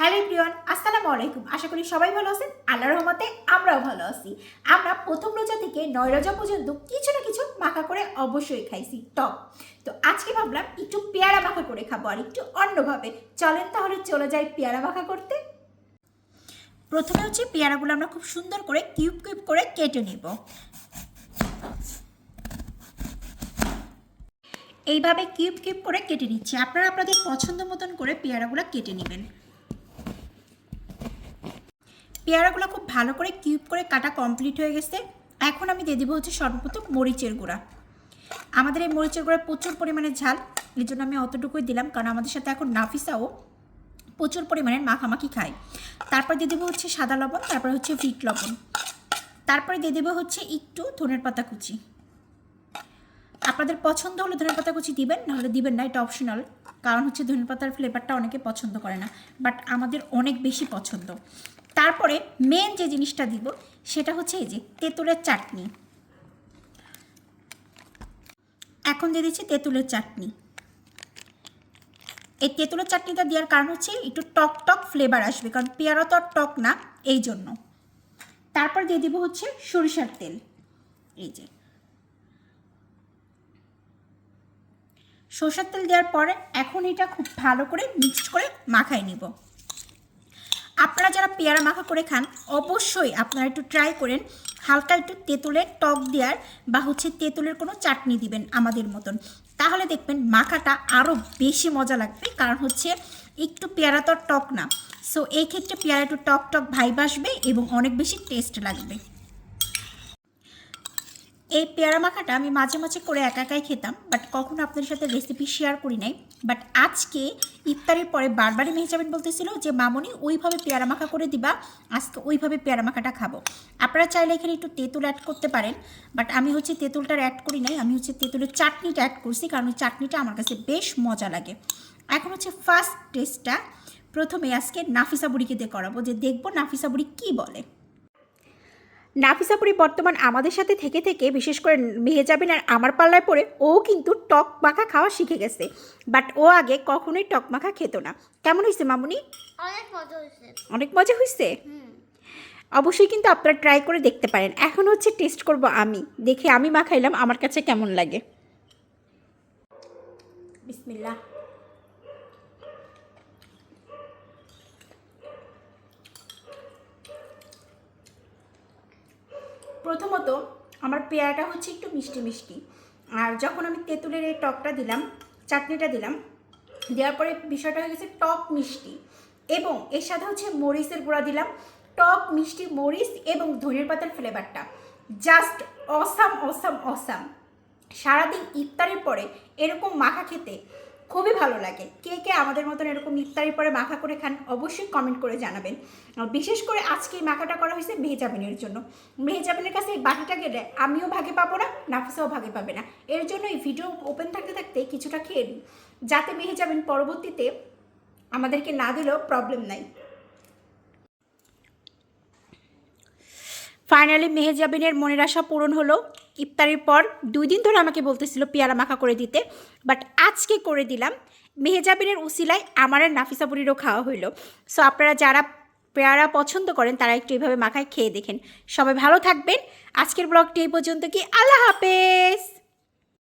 Hello everyone, আসসালামু আলাইকুম। আশা করি সবাই ভালো আছেন। আল্লাহর রহমতে আমরাও ভালো আছি। আমরা প্রথম রোজা থেকে 9 রোজা পর্যন্ত কিছু না কিছু মাখা করে অবশ্যই খাইছি টক। তো আজকে ভাবলাম একটু পেয়ারা মাখা করে খাবো আর একটু অন্যভাবে। চলেন তাহলে চলে যাই পেয়ারা মাখা করতে। প্রথমে হচ্ছে পেয়ারাগুলো আমরা খুব সুন্দর করে কিউব কিউব করে কেটে নেব। এইভাবে কিউব কিউব করে কেটে নিচ্ছি। আপনারা আপনাদের পছন্দ মতন করে পেয়ারাগুলো কেটে নেবেন। পেয়ারাগুলো খুব ভালো করে কিউব করে কাটা কমপ্লিট হয়ে গেছে। এখন আমি দিয়ে দেবো হচ্ছে সর্বপ্রথম মরিচের গুঁড়া। আমাদের এই মরিচের গুঁড়া প্রচুর পরিমাণে ঝাল, এই জন্য আমি অতটুকুই দিলাম, কারণ আমাদের সাথে এখন নাফিসাও প্রচুর পরিমাণে মাখামাখি খায়। তারপর দিয়ে দেবো হচ্ছে সাদা লবণ, তারপর হচ্ছে বিট লবণ, তারপরে দিয়ে দেবো হচ্ছে একটু ধনের পাতা কুচি। আপনাদের পছন্দ হলে ধনের পাতা কুচি দিবেন, নাহলে দিবেন না, এটা অপশনাল। কারণ হচ্ছে ধনের পাতার ফ্লেভারটা অনেকে পছন্দ করে না, বাট আমাদের অনেক বেশি পছন্দ। তারপরে মেন যে জিনিসটা দিব সেটা হচ্ছে এই যে তেঁতুলের চাটনি। এখন দিয়ে দিচ্ছি তেঁতুলের চাটনি। এই তেঁতুলের চাটনিটা দেওয়ার কারণ হচ্ছে একটু টক টক ফ্লেভার আসবে, কারণ পেয়ারা তো আর টক না, এই জন্য। তারপর দিয়ে দিব হচ্ছে সরিষার তেল। এই যে সরষের তেল দেওয়ার পরে এখন এটা খুব ভালো করে মিক্সড করে মাখাই নিব। আপনারা যারা পেয়ারা মাখা করে খান অবশ্যই আপনারা একটু ট্রাই করেন হালকা একটু তেঁতুলের টক দেওয়ার, বা হচ্ছে তেঁতুলের কোনো চাটনি দিবেন আমাদের মতন, তাহলে দেখবেন মাখাটা আরও বেশি মজা লাগবে। কারণ হচ্ছে একটু পেয়ারা তো টক না, সো এই ক্ষেত্রে পেয়ারা একটু টক টক ভাইব আসবে এবং অনেক বেশি টেস্ট লাগবে। এই পেয়ারা মাখাটা আমি মাঝে মাঝে করে একা একাই খেতাম, বাট কখনো আপনাদের সাথে রেসিপি শেয়ার করি নাই। বাট আজকে ইফতারের পরে বারবারই মেহজাবিন বলতেছিল যে মামনি ওইভাবে পেয়ারা মাখা করে দিবা, আজকে ওইভাবে পেয়ারা মাখাটা খাবো। আপনারা চাইলে এখানে একটু তেঁতুল অ্যাড করতে পারেন, বাট আমি হচ্ছে তেঁতুলটার অ্যাড করি নাই, আমি হচ্ছে তেঁতুলের চাটনিটা অ্যাড করছি, কারণ ওই চাটনিটা আমার কাছে বেশ মজা লাগে। এখন হচ্ছে ফার্স্ট টেস্টটা প্রথমে আজকে নাফিসা বুড়িকে দিয়ে করাবো, যে দেখবো নাফিসা বুড়ি কী বলে। নাফিসাপুরি বর্তমান আমাদের সাথে থেকে থেকে বিশেষ করে মেহজাবিন আর আমার পাল্লায় পড়ে ও কিন্তু টক মাখা খাওয়া শিখে গেছে, বাট ও আগে কখনোই টক মাখা খেত না। কেমন হয়েছে মামুনি? অনেক মজা হয়েছে। অনেক মজা হয়েছে। অবশ্যই কিন্তু আপনারা ট্রাই করে দেখতে পারেন। এখন হচ্ছে টেস্ট করব আমি, দেখে আমি মাখাইলাম আমার কাছে কেমন লাগে। বিসমিল্লাহ। প্রথমত আমার পেয়ারাটা হচ্ছে একটু মিষ্টি মিষ্টি, আর যখন আমি তেঁতুলের এই টকটা দিলাম, চাটনিটা দিলাম, দেওয়ার পরে বিষয়টা হয়ে গেছে টক মিষ্টি, এবং এর সাথে হচ্ছে মরিচের গুঁড়া দিলাম। টক মিষ্টি মরিচ এবং ধনের পাতার ফ্লেভারটা জাস্ট অসাম অসাম অসাম। সারাদিন ইফতারের পরে এরকম মাখা খেতে খুবই ভালো লাগে। কে কে আমাদের মতন এরকম ইফতারের পরে মাখা করে খান অবশ্যই কমেন্ট করে জানাবেন। আর বিশেষ করে আজকে এই মাখাটা করা হয়েছে মেহজাবিনের জন্য। মেহজাবিনের কাছে এই বাটিটা গেলে আমিও ভাগে পাবো না, নাফিসাও ভাগে পাবে না। এর জন্য এই ভিডিও ওপেন থাকতে থাকতে কিছুটা খেয়ে নিই, যাতে মেহজাবিন পরবর্তীতে আমাদেরকে না দিলেও প্রবলেম নাই। ফাইনালি মেহজাবিনের মনের আশা পূরণ হলো। ইফতারের পর 2 দিন ধরে আমাকে বলতেছিল পেয়ারা মাখা করে দিতে, বাট আজকে করে দিলাম। মেহজাবিনের উসিলায় আমার আর নাফিসা বুড়িরও খাওয়া হইলো। সো আপনারা যারা পেয়ারা পছন্দ করেন তারা একটু এইভাবে মাখায় খেয়ে দেখেন। সবাই ভালো থাকবেন। আজকের ব্লগটি এই পর্যন্ত কি, আল্লাহ হাফেজ।